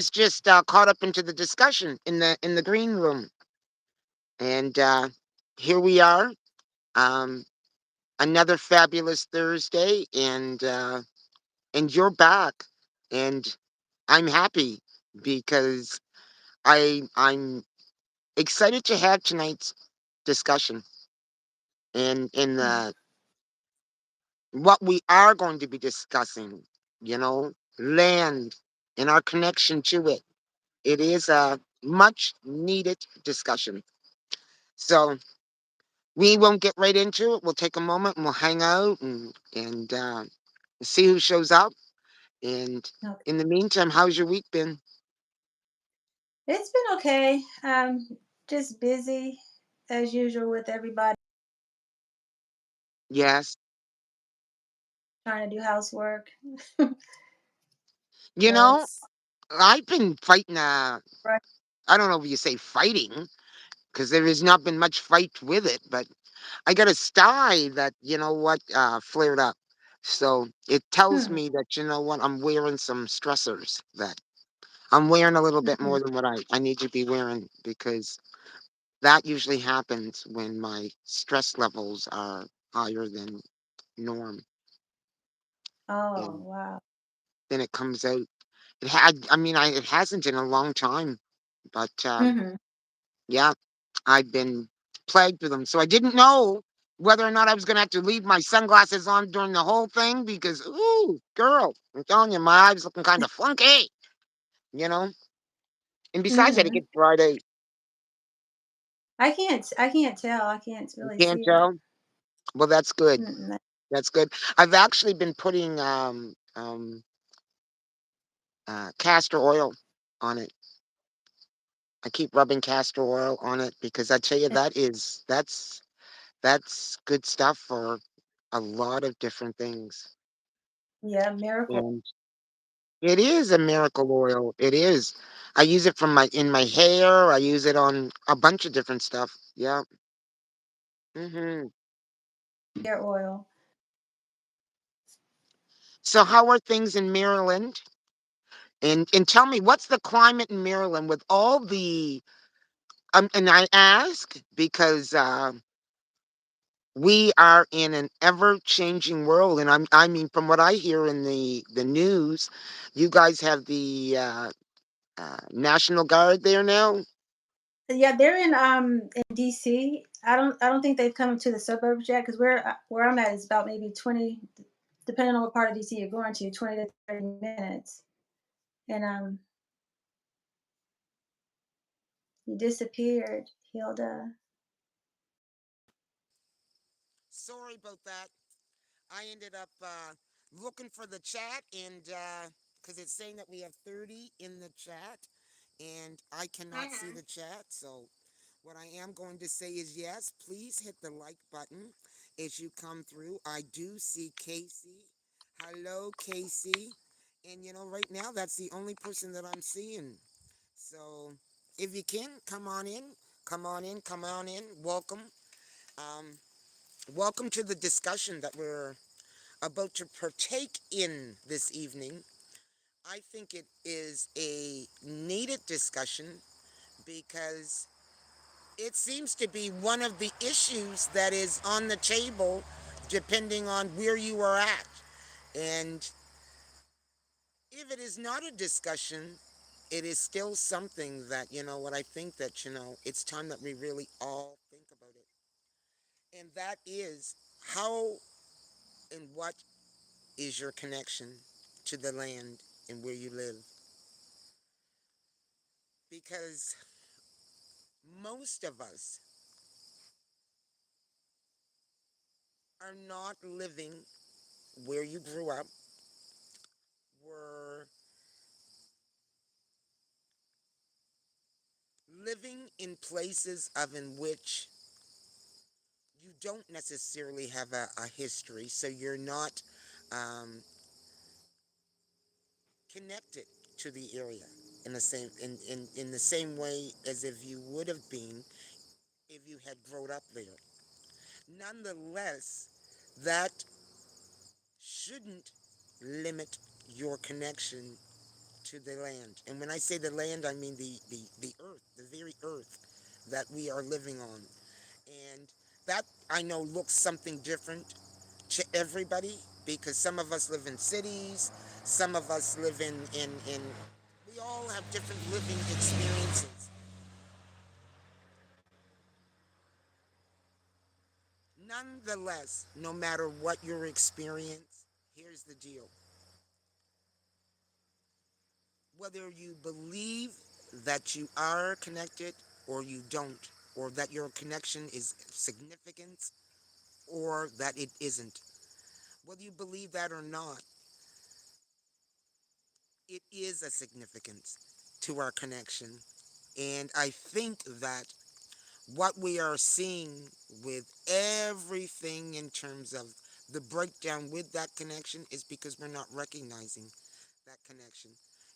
was just caught up into the discussion in the green room, and here we are. Um, Another fabulous Thursday, and you're back, and I'm happy because I'm excited to have tonight's discussion and in Mhm. the what we are going to be discussing. Land and our connection to it. It is a much needed discussion. So we won't get right into it. We'll take a moment and we'll hang out and see who shows up. And Okay. in the meantime, how's your week been? It's been okay. Just busy as usual with everybody Yes. trying to do housework. You So know, it's I've been fighting, right. I don't know if you say fighting, because there has not been much fight with it, but I got a sty that, flared up. So it tells Hmm. me that, I'm wearing some stressors, that I'm wearing a little bit Mhm. more than what I need to be wearing, because that usually happens when my stress levels are higher than norm. Oh And wow. then it comes out. It hasn't in a long time, but Hmm. yeah, I've been plagued with them. So I didn't know whether or not I was going to have to leave my sunglasses on during the whole thing because, ooh, girl, I'm telling you, my eyes looking kind of funky, you know? And besides that, it Hmm. gets dried out. I can't tell. I can't You really can't see it. tell? Well, that's good. Mm-mm. That's good. I've actually been putting castor oil on it. I keep rubbing castor oil on it because I tell you, that's good stuff for a lot of different things. Yeah, miracle. And it is a miracle oil. It is. I use it from my in my hair. I use it on a bunch of different stuff. Yeah. Hmm. Hair oil. So how are things in Maryland? And tell me, what's the climate in Maryland with all the and I ask because we are in an ever-changing world, and I mean, from what I hear in the news, you guys have the National Guard there now. Yeah, they're in DC. I don't think they've come to the suburbs yet because where I'm at is about maybe 20, depending on what part of DC you're going to, 20 to 30 minutes. And he disappeared, Hilda. Sorry about that. I ended up looking for the chat, and because it's saying that we have 30 in the chat, and I cannot see the chat. So, what I am going to say is yes, please hit the like button as you come through. I do see Casey. Hello, Casey. And right now, that's the only person that I'm seeing. So, if you can, come on in. Come on in. Come on in. Welcome. Um, Welcome to the discussion that we're about to partake in this evening. I think it is a needed discussion because it seems to be one of the issues that is on the table depending on where you are at. And if it is not a discussion, it is still something that, what I think that, it's time that we really all think about it. And that is how and what is your connection to the land and where you live? Because most of us are not living where you grew up. We're living in places of in which you don't necessarily have a history, so you're not um, connected to the area in the same way as if you would have been if you had grown up there. Nonetheless, that shouldn't limit your connection to the land. And when I say the land, I mean the earth, the very earth that we are living on. And that I know looks something different to everybody because some of us live in cities, some of us live in we all have different living experiences. Nonetheless, no matter what your experience, here's the deal. Whether you believe that you are connected or you don't, or that your connection is significant or that it isn't, whether you believe that or not, it is a significance to our connection. And I think that what we are seeing with everything in terms of the breakdown with that connection is because we're not recognizing that connection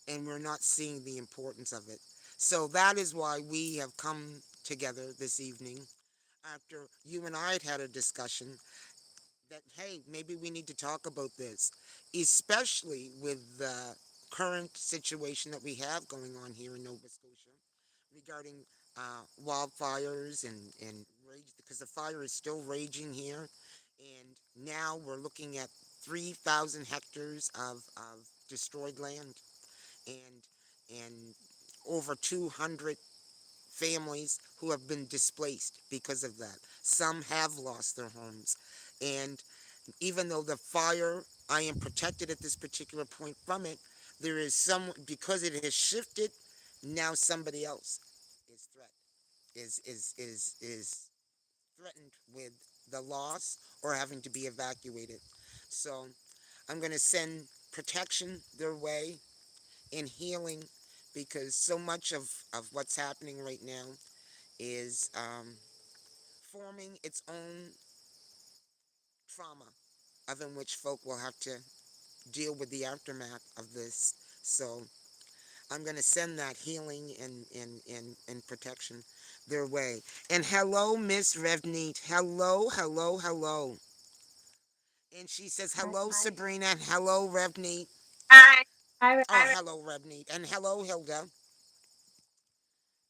and we're not seeing the importance of it. So that is why we have come together this evening after you and I had a discussion that, hey, maybe we need to talk about this, especially with the current situation that we have going on here in Nova Scotia regarding wildfires and rage, because the fire is still raging here. And now we're looking at 3,000 hectares of destroyed land and over 200 families who have been displaced because of that. Some have lost their homes. And even though the fire, I am protected at this particular point from it, there is some, because it has shifted, now somebody else is threat is threatened with the loss or having to be evacuated. So I'm going to send protection their way and healing because so much of what's happening right now is forming its own trauma of in which folk will have to deal with the aftermath of this. So I'm going to send that healing and protection their way. And hello, Miss Revneet. Hello, hello, hello. And she says, hello, Sabrina, and hello, Revneet. Hi. Oh, hello, Revneet. And hello, Hilda.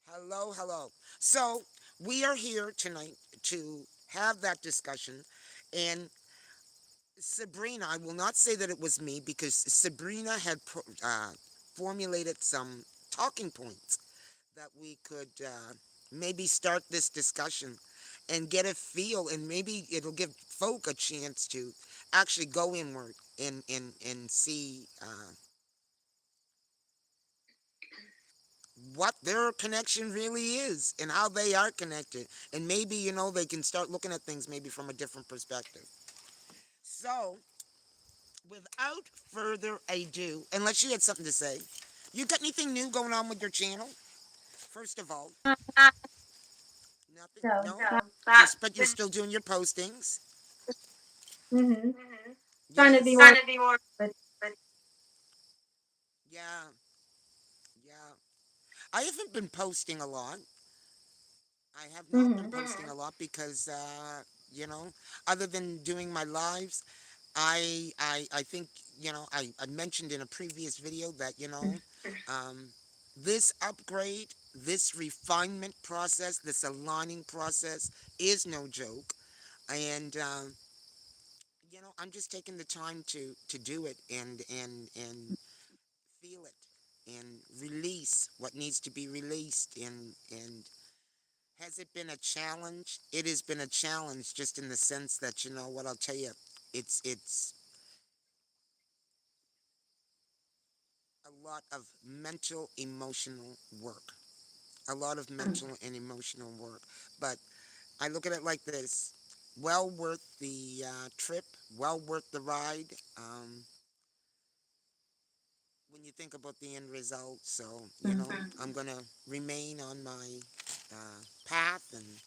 Hello, hello. So we are here tonight to have that discussion. And Sabrina, I will not say that it was me because Sabrina had formulated some talking points that we could maybe start this discussion and get a feel, and maybe it'll give folk a chance to actually go inward and see what their connection really is and how they are connected. And maybe, they can start looking at things maybe from a different perspective. So, without further ado, unless you had something to say, you got anything new going on with your channel? First of all, nothing. No, No, not. yes, but you're still doing your postings. Mhm. Trying to be Yes. more. But Yeah, yeah. I haven't been posting a lot. I have not been mhm. posting a lot because, you know, other than doing my lives, I think, I mentioned in a previous video that, um, this upgrade, this refinement process, this aligning process is no joke. And, I'm just taking the time to do it and feel it and release what needs to be released. And has it been a challenge? It has been a challenge just in the sense that, what I'll tell you, it's a lot of mental, emotional work. A lot of mental and emotional work. But I look at it like this: well worth the trip, well worth the ride. When you think about the end result, so I'm gonna remain on my path and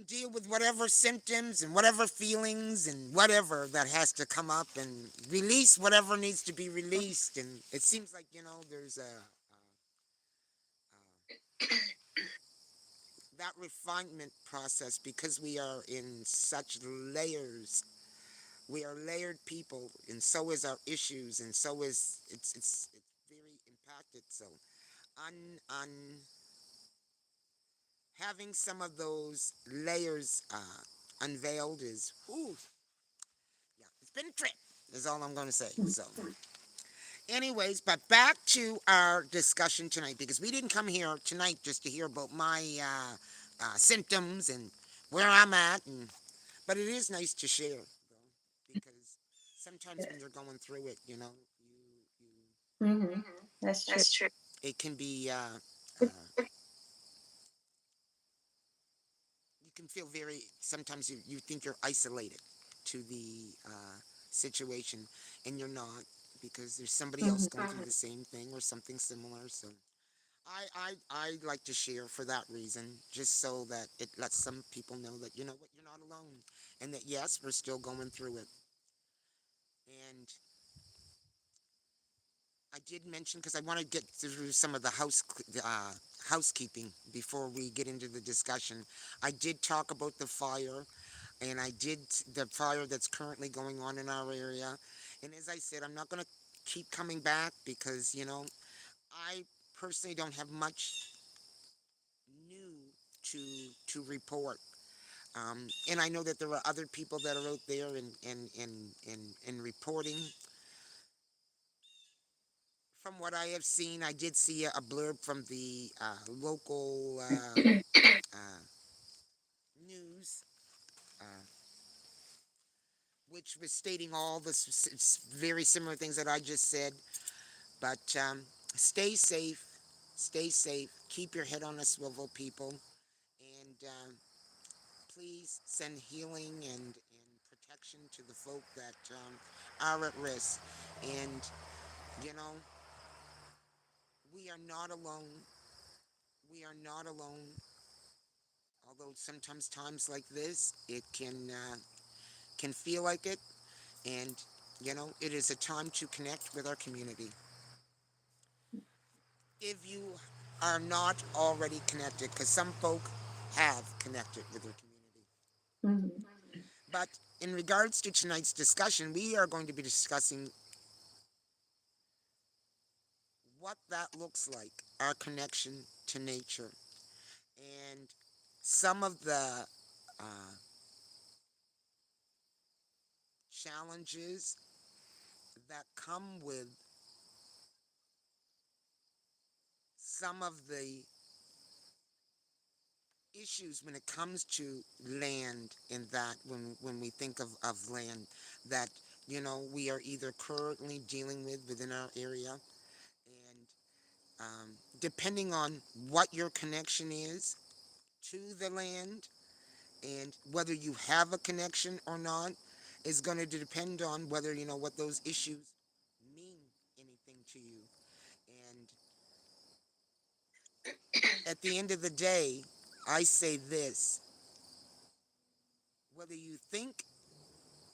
deal with whatever symptoms and whatever feelings and whatever that has to come up and release whatever needs to be released. And it seems like, there's that refinement process because we are in such layers We are layered people, and so is our issues, and so is it's very impacted. So, on having some of those layers unveiled is, whew, yeah, it's been a trip. Is all I'm going to say. So, anyways, but back to our discussion tonight, because we didn't come here tonight just to hear about my symptoms and where I'm at, and but it is nice to share, though, because sometimes when you're going through it, you Mhm. That's true. it can be you can feel very, sometimes you think you're isolated to the situation, and you're not, because there's somebody else Mhm. going through the same thing or something similar. So I like to share for that reason, just so that it lets some people know that, you know what, you're not alone, and that yes, we're still going through it. And I did mention, because I want to get through some of the housekeeping before we get into the discussion. I did talk about the fire, and I did the fire that's currently going on in our area. And as I said, I'm not going to keep coming back, because I personally don't have much new to report. And I know that there are other people that are out there and reporting. From what I have seen, I did see a blurb from the local uh, news, uh, which was stating all the very similar things that I just said. But stay safe, stay safe. Keep your head on a swivel, people, and please send healing and protection to the folk that are at risk. And you know, we are not alone. We are not alone. Although sometimes times like this, it can feel like it, and it is a time to connect with our community. If you are not already connected, because some folk have connected with their community. Mhm. But in regards to tonight's discussion, we are going to be discussing what that looks like, our connection to nature, and some of the uh, challenges that come with some of the issues when it comes to land, in that when we think of land that we are either currently dealing with within our area, and depending on what your connection is to the land, and whether you have a connection or not, is going to depend on whether what those issues mean anything to you. And at the end of the day, I say this: whether you think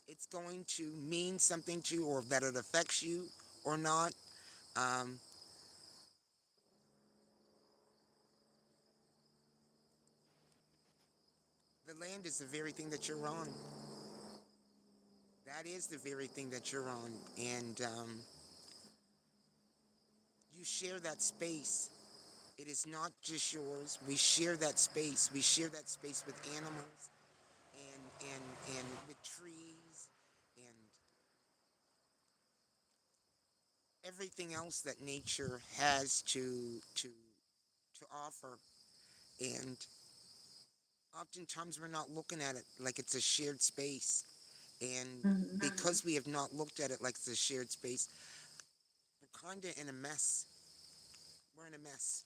it's going to mean something to you, or that it affects you or not, um, the land is the very thing that you're on. That is the very thing that you're on. And you share that space. It is not just yours. We share that space. We share that space with animals, and with trees, and everything else that nature has to offer. And oftentimes we're not looking at it like it's a shared space. And Mhm. because we have not looked at it like it's a shared space, we're kind of in a mess. We're in a mess.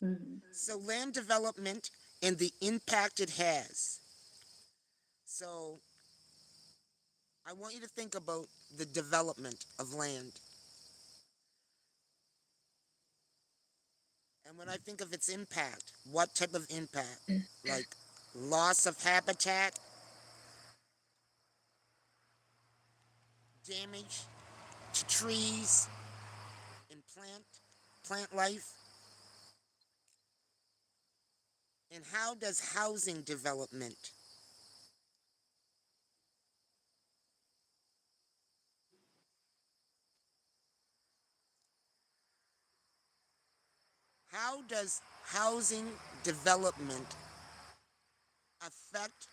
Mhm. So, land development and the impact it has. So, I want you to think about the development of land. And when I think of its impact, what type of impact? Like loss of habitat, damage to trees and plant life. And how does housing development How does housing development affect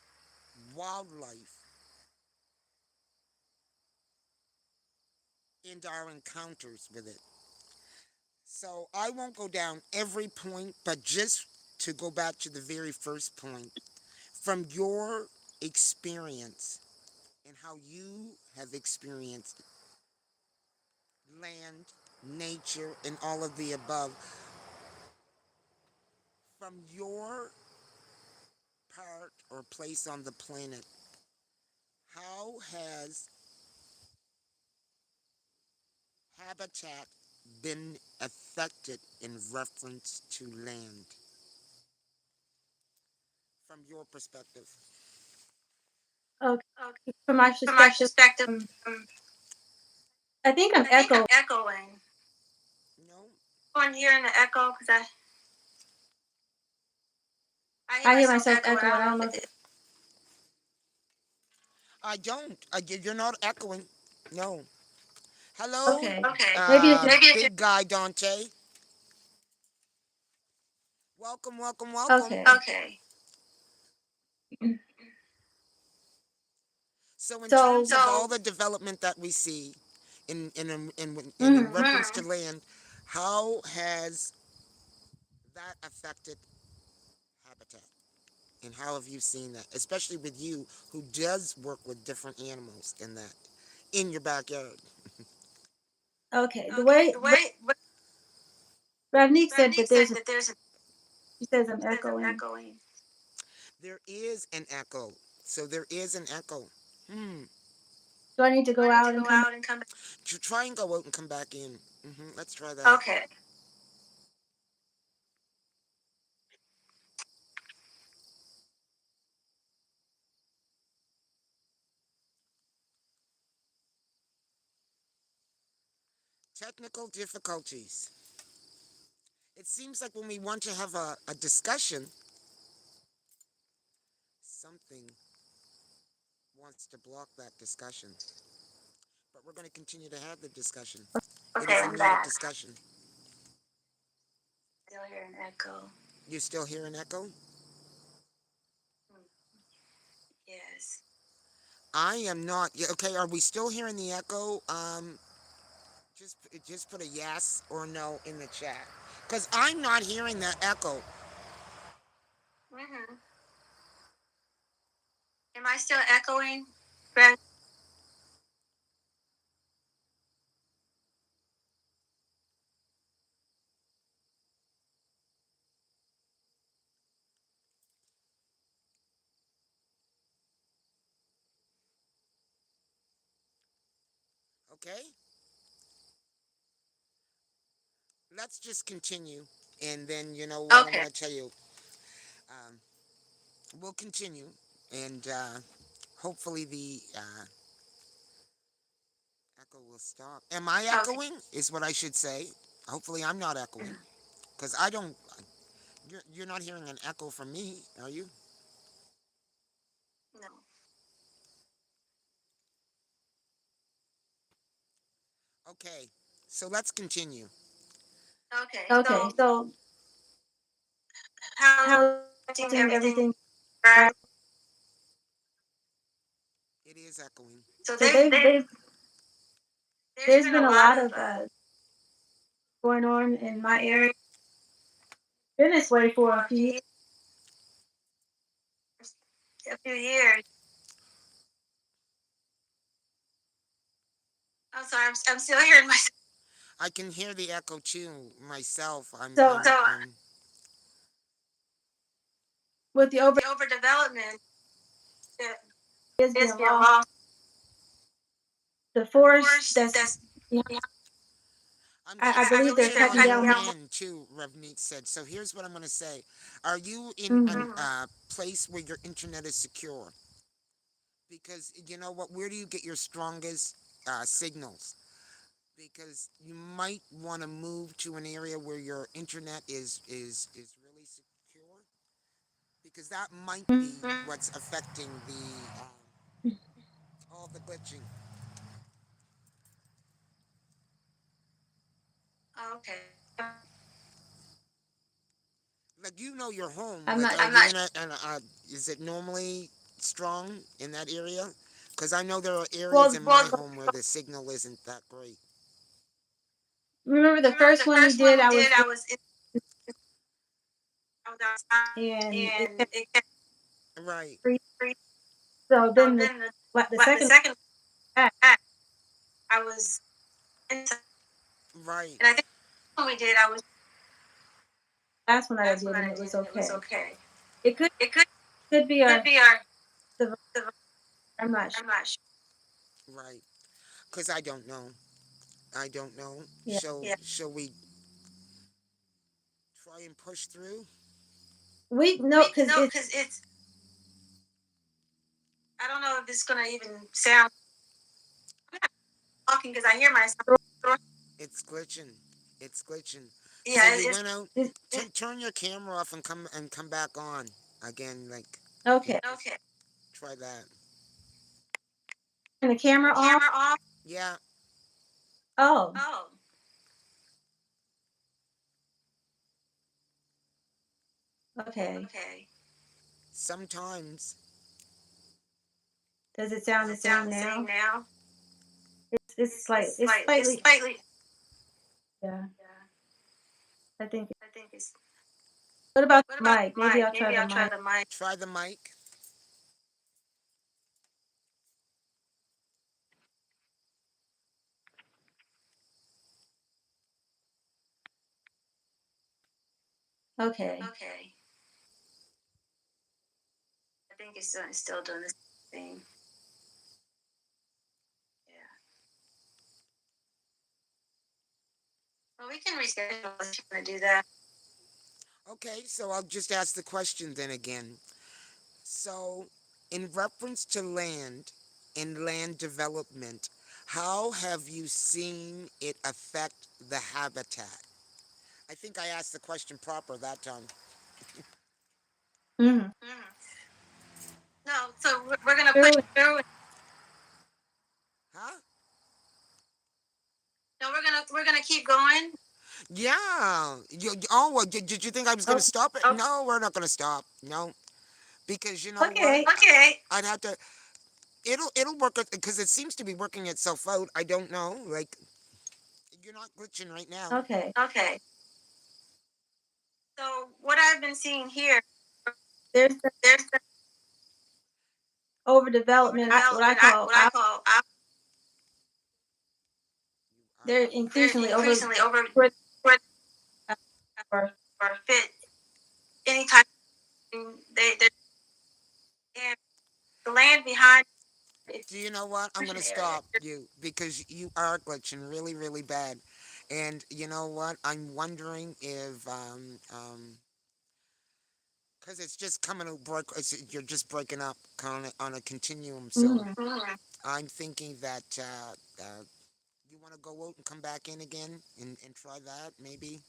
wildlife and our encounters with it? So I won't go down every point, but just to go back to the very first point, from your experience and how you have experienced land, nature, and all of the above, from your part or place on the planet, how has habitat been affected in reference to land from your perspective? Okay, from my perspective, um, I think I'm echoing. No, I hear myself echoing. I don't know if I don't. You're not echoing. No. Hello, okay. Maybe it's just big guy Dante. Welcome, welcome, welcome. okay. So, in terms So, of all the development that we see in mhm. reference to land, how has that affected habitat? And how have you seen that, especially with you who does work with different animals in that in your backyard? Okay, the way Ravneek said that there's a, he says I'm echoing. There is an echo. So there is an echo. Hmm. Do I need to go out and come back? Try and go out and come back in. Let's try that. Technical difficulties. It seems like when we want to have a discussion, something wants to block that discussion. But we're going to continue to have the discussion. It is a needed discussion. You still hear an echo? I am not. Yeah, okay, are we still hearing the echo? Just put a yes or no in the chat. Because I'm not hearing that echo. Okay? Let's just continue. And then, you know what, I'm going to tell you. Um, we'll continue. And hopefully the echo will stop. Am I echoing? Is what I should say. Hopefully I'm not echoing. Because I don't. You're not hearing an echo from me, are you? Okay. So let's continue. Okay, so how affecting everything? Right? It is echoing. So they've there's been a lot of going on in my area. Been this way for a few I can hear the echo too myself. so with the over is being lost. The forest that's I'm I just believe they're filtering cutting on down your more. end too, Revneet said. So here's what I'm going to say. Are you in a Mhm. place where your internet is secure? Because you know what? Where do you get your strongest signals? Because you might want to move to an area where your internet is really secure. Because that might be what's affecting the all the glitching. Like you know your home. I'm Like not. are you in a? Is it normally strong in that area? Because I know there are areas Well, in my home where the signal isn't that great. remember the first one we did? I was and it kept Right, freezing. So then the second back, right. last one that I did, and it was okay. It could be our the. I'm not sure. Right. Because I don't know. I don't know. Yeah. Shall we try and push through? We know because it's It's glitching. It's glitching. So you went out. Turn your camera off and come back on again. Like, okay. try that. And the camera off. Yeah. Oh, okay. Sometimes Does it sound the same now? It's slightly. Yeah, I think. What about the mic? Maybe I'll try the mic. try the mic. Okay. Okay, so I'll just ask the question then again. So, in reference to land and land development, how have you seen it affect the habitat? I think I asked the question proper that time. Hmm. True. Huh? Yeah. Did you think I was going to Okay. stop it? No, we're not going to stop. No, because you know what? Okay. I'd have to. It'll work because it seems to be working itself out. I don't know. Like you're not glitching right now. Okay. There's the overdevelopment. What I call You are they're glitching. increasingly over or Do you know what? I'm gonna stop you because you are glitching really, really bad. And you know what? I'm wondering if because it's just coming to break. You're just breaking up on a continuum. So mhm. I'm thinking that you want to go out and come back in again and try that maybe.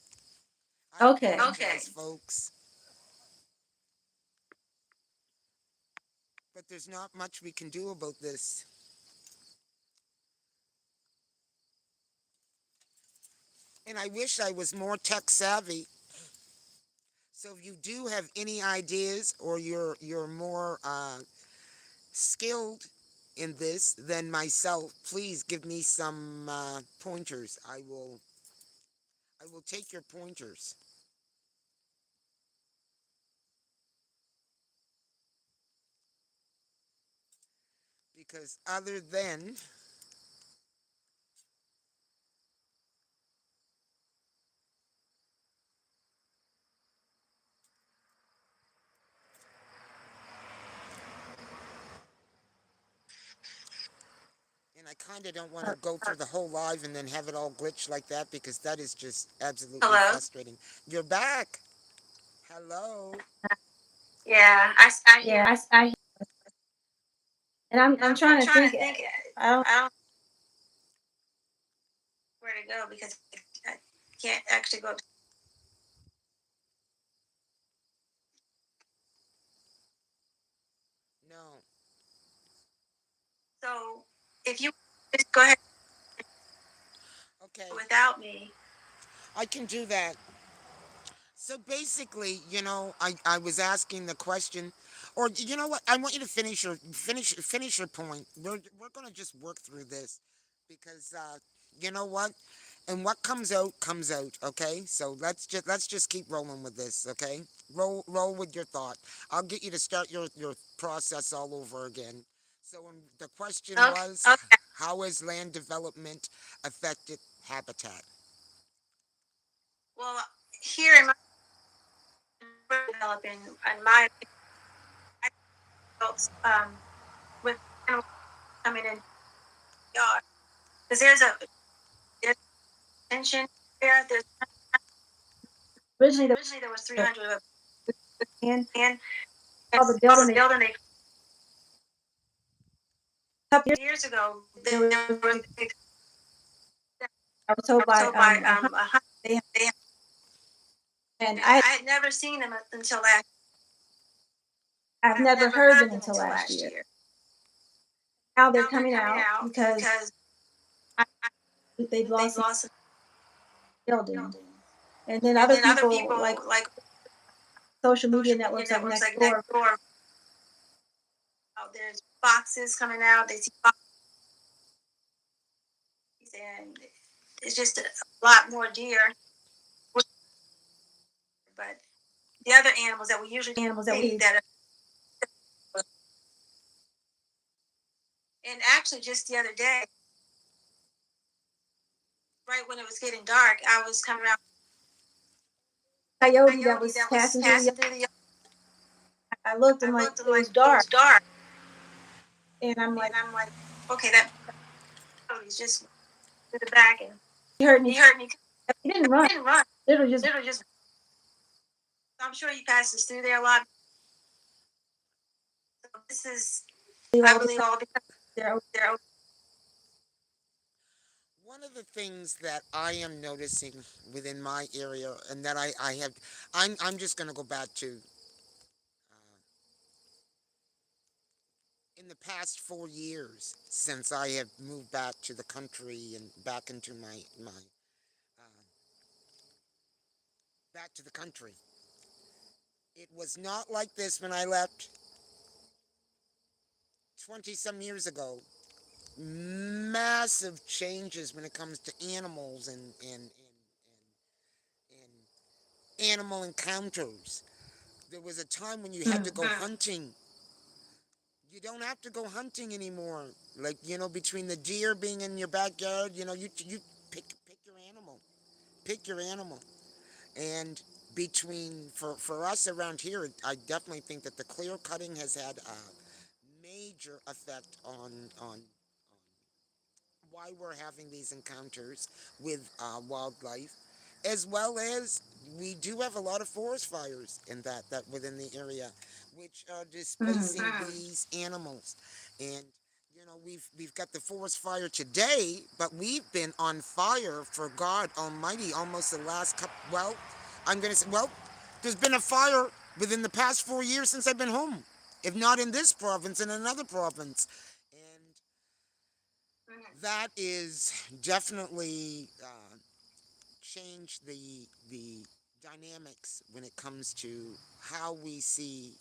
I Okay. apologize, folks, but there's not much we can do about this. And I wish I was more tech savvy. So if you do have any ideas or you're more skilled in this than myself, please give me some pointers. I will take your pointers because other than and I kind of don't want to go through the whole live and then have it all glitch like that because that is just absolutely frustrating. You're back. Hello. Yeah. And I'm trying to think. I don't. No. Okay. I can do that. So basically, I was asking the question, or you know what? I want you to finish your point. We're gonna just work through this because you know what? And what comes out. Okay, so let's just keep rolling with this. Okay, roll with your thought. I'll get you to start your process all over again. So the question Okay. was, how has land development affected habitat? Well, here in my developing, in my adults, with animals coming in the yard, because there's tension there. There's originally there was 300 of and And all the all building the they building they a couple years ago, there was there was I was told I was by told by a hunt a hunt they they and and I I've never seen them until last. I've I've never never heard them heard them until until last last year. year. Now they're Now they're coming coming out out because because I, they've they've lost a lost a building, building. and then And other then other people people like like social media social media networks like networks next like next door. door. There's boxes coming out. They see boxes, and it's just a lot more deer. But the other animals that we usually see that are, and actually just the other day, right when it was getting dark, I was coming around coyote that Coyote was that was passing through the yard. passing through the yard. I looked and I like looked and it like was it dark, was dark, and I'm like, and I'm like, okay, that he's just to the back, and he heard me. he heard me. He didn't He run. didn't run. Literally just. Literally just. I'm sure he passes through there a lot. So this is, I I believe believe, all all because because they're they're. One of the things that I am noticing within my area, and that I have, I'm just going to go back to in the past 4 years since I have moved back to the country and back into my back to the country. It was not like this when I left 20 some years ago. Massive changes when it comes to animals and animal encounters. There was a time when you had to go hunting. You don't have to go hunting anymore. Like, between the deer being in your backyard, you pick your animal. Pick your animal. And between for us around here, I definitely think that the clear cutting has had a major effect on why we're having these encounters with wildlife, as well as we do have a lot of forest fires in that within the area, which are displacing these animals. And we've got the forest fire today, but we've been on fire for God Almighty almost the last couple. Well, I'm gonna say, well, there's been a fire within the past 4 years since I've been home, if not in this province, in another province, and that is definitely changed the dynamics when it comes to how we see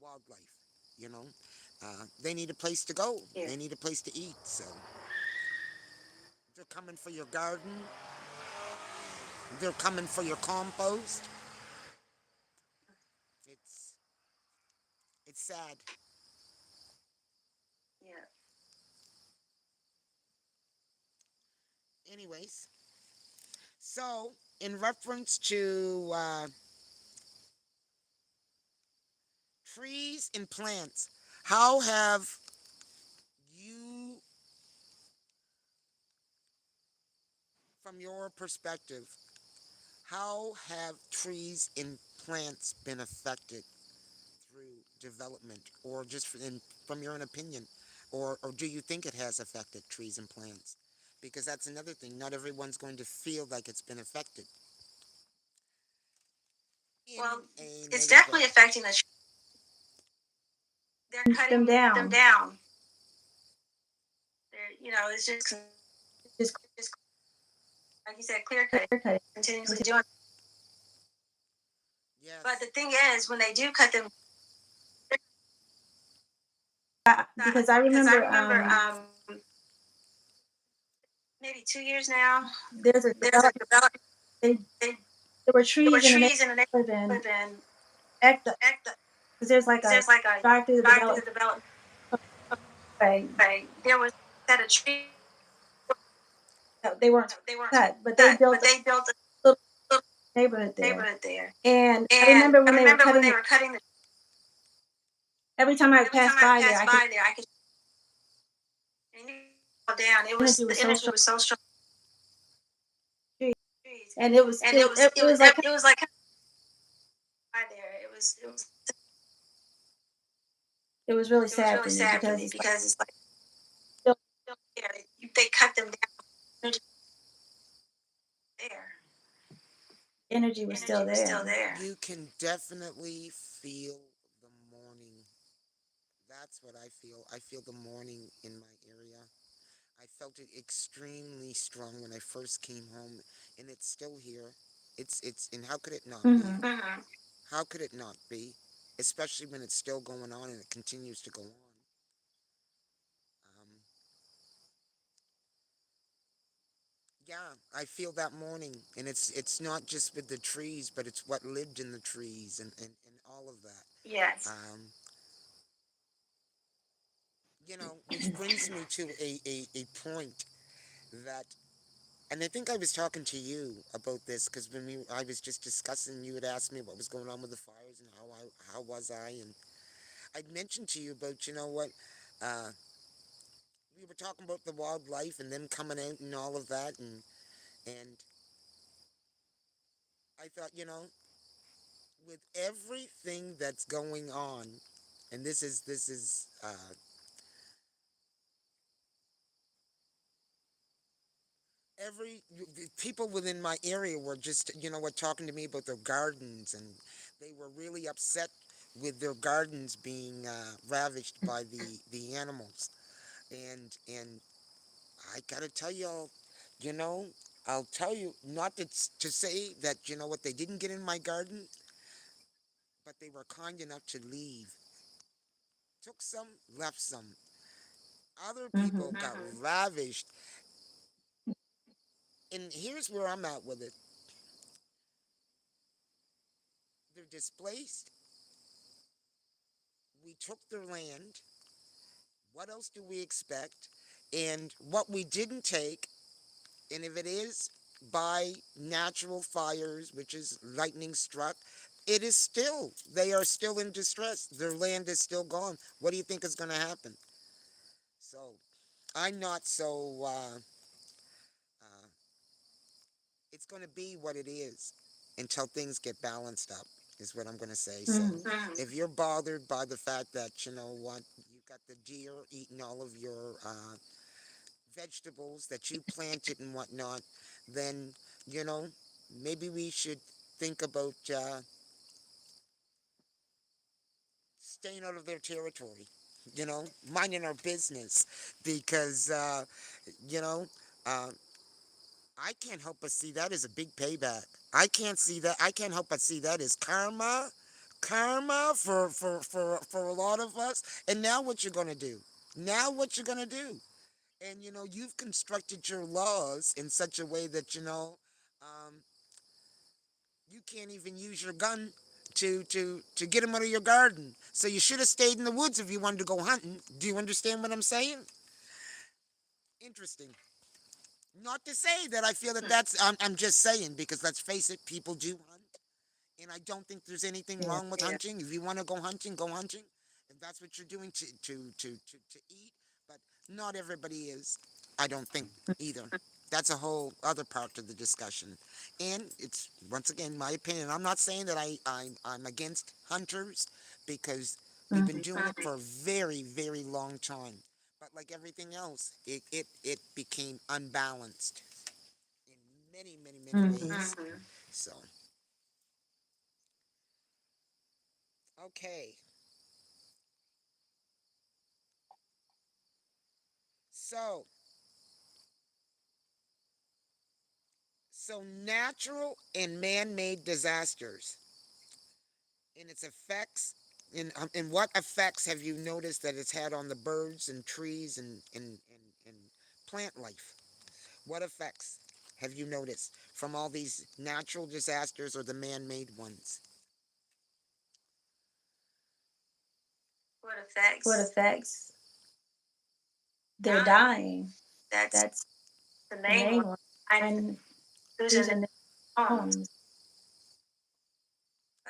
wildlife. You know, they need a place to go. Yeah. They need a place to eat. So they're coming for your garden. They're coming for your compost. It's it's sad. Yeah. Anyways, so in reference to trees and plants, how have you, from your perspective, how have trees and plants been affected through development, or just from your own opinion, or do you think it has affected trees and plants? Because that's another thing. Not everyone's going to feel like it's been affected. Well, it's definitely affecting the. They're them cutting them down. down. They're, it's Just just like you said, clear clear cutting, cutting. continuously doing. But Yes. the thing is, when they do cut them, because I Because I remember remember maybe 2 years now, there's there's a a development. development. They, They, there were there were trees in the trees in the neighborhood and neighborhood and at the at the, because there's like because a there's like a drive through the drive through development. the development. Way. There was Set a tree. They weren't they weren't cut, but they cut, built but a they built a little little neighborhood there. neighborhood there. And I And remember I when they were remember when cutting they the. were cutting the. Every time I would Every pass time I by there, passed I could by there, I could see go down. It the was energy the was so energy strong. was so strong. And it was And it, it was like it was like by there. It was it was really it was sad really for me sad for because me it's like because it's like still yeah, they cut them down. Energy there. energy was Energy still was still there. there. You can definitely feel the morning. That's what I feel. I feel the morning in my area. I felt it extremely strong when I first came home, and it's still here. And how could it not be? Hmm. How could it not be? Especially when it's still going on and it continues to go on. Um, yeah, I feel that morning, and it's not just with the trees, but it's what lived in the trees and all of that. Yes. Which brings me to a point that, and I think I was talking to you about this because I was just discussing, you had asked me what was going on with the fires and how was I, and I'd mentioned to you about, uh, we were talking about the wildlife and them coming out and all of that, and I thought, with everything that's going on, and this is every the people within my area were just, talking to me about their gardens, and they were really upset with their gardens being ravished by the animals, and I gotta tell y'all, you know I'll tell you, not to say that, what, they didn't get in my garden, but they were kind enough to leave. Took some, left some. Other people Hmm. got ravished. And here's where I'm at with it. They're displaced. We took their land. What else do we expect? And what we didn't take, and if it is by natural fires, which is lightning struck, it is still, they are still in distress. Their land is still gone. What do you think is going to happen? So I'm not so, uh, it's going to be what it is until things get balanced up, is what I'm going to say. So Hmm. if you're bothered by the fact that, what, you got the deer eating all of your vegetables that you planted and whatnot, then, you know, maybe we should think about staying out of their territory, minding our business, because, you know, uh, I can't help but see that as a big payback. I can't see that. I can't help but see that as karma for a lot of us. And now what you're gonna do? Now what you're gonna do? And you've constructed your laws in such a way that um, you can't even use your gun to get them out of your garden. So you should have stayed in the woods if you wanted to go hunting. Do you understand what I'm saying? Interesting. Not to say that I feel that that's. I'm just saying, because let's face it, people do hunt, and I don't think there's anything Yeah. wrong with hunting. If you want to go hunting, go hunting. If that's what you're doing to eat, but not everybody is. I don't think either. That's a whole other part of the discussion, and it's once again my opinion. I'm not saying that I'm against hunters, because we've been Hmm. doing it for a very very long time. But like everything else, it became unbalanced in many many many Hmm. ways. So okay, so natural and man-made disasters. and its effects. And what effects have you noticed that it's had on the birds and trees and plant life? What effects have you noticed from all these natural disasters or the man-made ones? What effects? They're Dying. dying. That's That's the the main one. main one. I'm And losing losing their their homes. homes.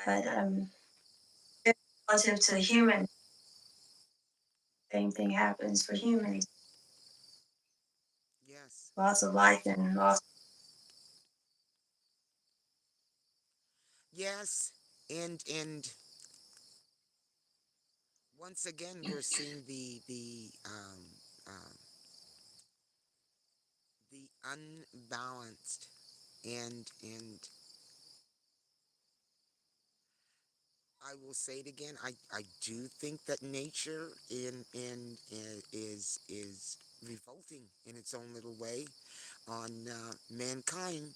But But relative relative to to human, human, same thing happens for humans. yes. Loss of life and loss. Yes, and once again we're seeing the unbalanced and I will say it again. I do think that nature in is revolting in its own little way on mankind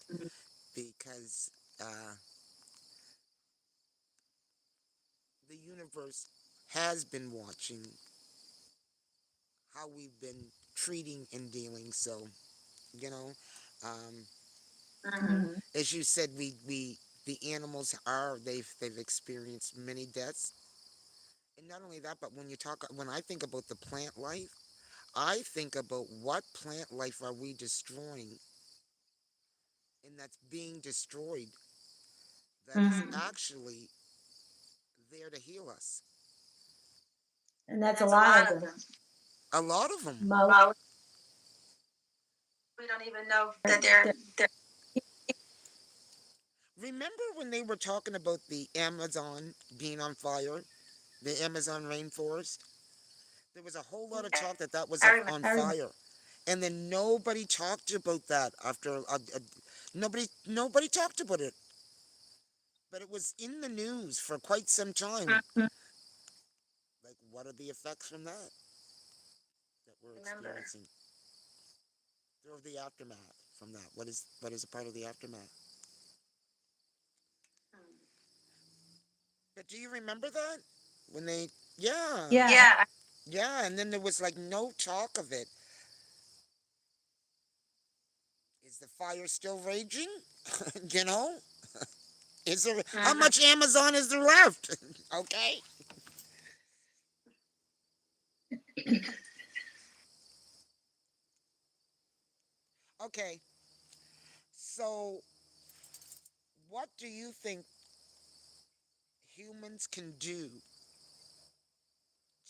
because uh, the universe has been watching how we've been treating and dealing. So you know, um, Mm-hmm. as you said, we the animals are they've experienced many deaths, and not only that, but when I think about the plant life, I think about what plant life are we destroying, and that's being destroyed. That is Mm-hmm. actually there to heal us. And And that's a that's a lot lot of of them. them. A lot of them. Most Well, we don't even know that they're they're. Remember when they were talking about the Amazon being on fire, the Amazon rainforest? There was a whole lot of talk that that was I on remember. fire, and then nobody talked about that after nobody talked about it. But it was in the news for quite some time. Mm-hmm. Like, what are the effects from that we're Remember. experiencing? Or the aftermath from that? What is a part of the aftermath? But do you remember that when they? Yeah, Yeah. yeah, yeah. And then there was like no talk of it. Is the fire still raging? you know, is there? How much Amazon is there left? okay. Okay. So, what do you think humans can do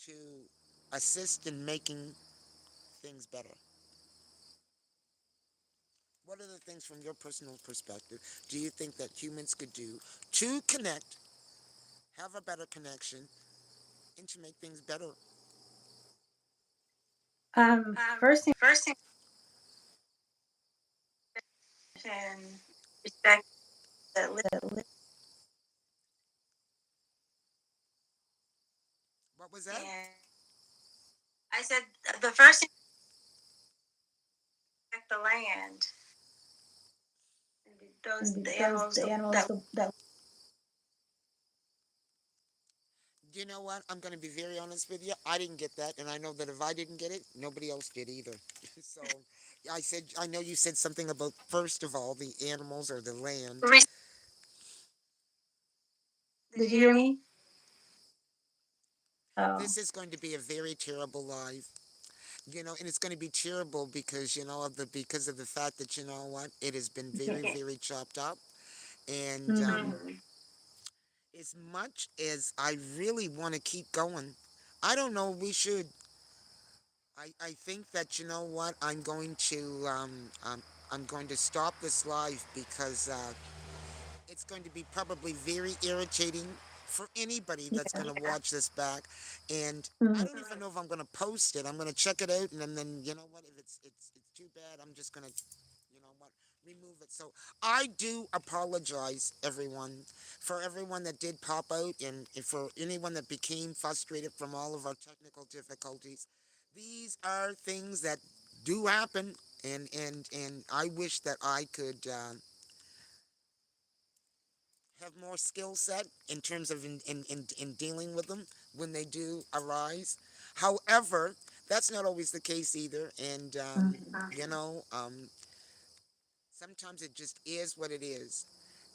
to assist in making things better? What are the things from your personal perspective do you think that humans could do to connect, have a better connection, and to make things better? First thing, First thing, and respect that live. that li- What was that? and I said the first thing, respect the land and those the Those animals the that. animals that. You know what? I'm going to be very honest with you. I didn't get that, and I know that if I didn't get it, nobody else did either. so, I know you said something about first of all the animals or the land. Did Did you you hear hear me? me? Oh. This is going to be a very terrible life, and it's going to be terrible because because of the fact that what it has been very very chopped up, and Mm-hmm. as much as I really want to keep going, I don't know. We should. I think that I'm going to stop this live because it's going to be probably very irritating for anybody that's Yeah. going to watch this back. And I Mm-hmm. don't even know if I'm going to post it. I'm going to check it out, and then you know what? If it's too bad, I'm just going to remove it. So I do apologize, everyone, for everyone that did pop out, and for anyone that became frustrated from all of our technical difficulties. These are things that do happen, and I wish that I could have more skill set in terms of in dealing with them when they do arise. However, that's not always the case either. And, you know, sometimes it just is what it is.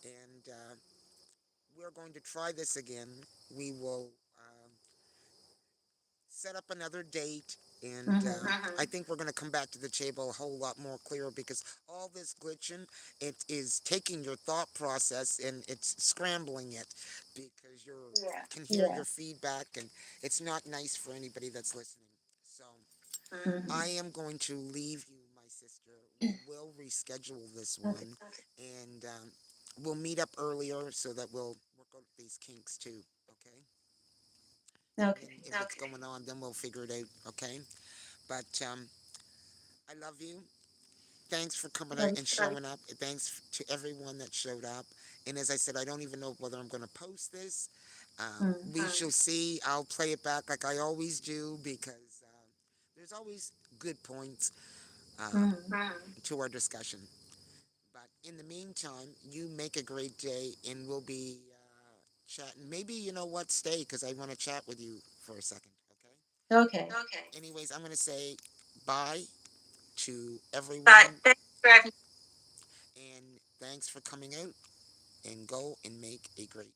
And we're going to try this again. We will set up another date, and Mhm. I think we're going to come back to the table a whole lot more clear because all this glitching, it is taking your thought process and it's scrambling it because you can hear Yeah. your feedback, and it's not nice for anybody that's listening. So I Mhm. am going to leave you, my sister. We will reschedule this Okay. one, and we'll meet up earlier so that we'll work out these kinks too. Okay. And then Okay. if it's going on, then we'll figure it out. Okay. But I love you. Thanks for coming out Love and showing up. Thanks to everyone that showed up. And as I said, I don't even know whether I'm going to post this. you. Mm. We shall see. I'll play it back like I always do because there's always good points Mm. to our discussion. But in the meantime, you make a great day, and we'll be chatting. Maybe you know what? Stay because I want to chat with you for a second. Okay. Okay. Okay. Anyways, I'm gonna say bye to Bye. everyone, and thanks for coming out. And go and make a great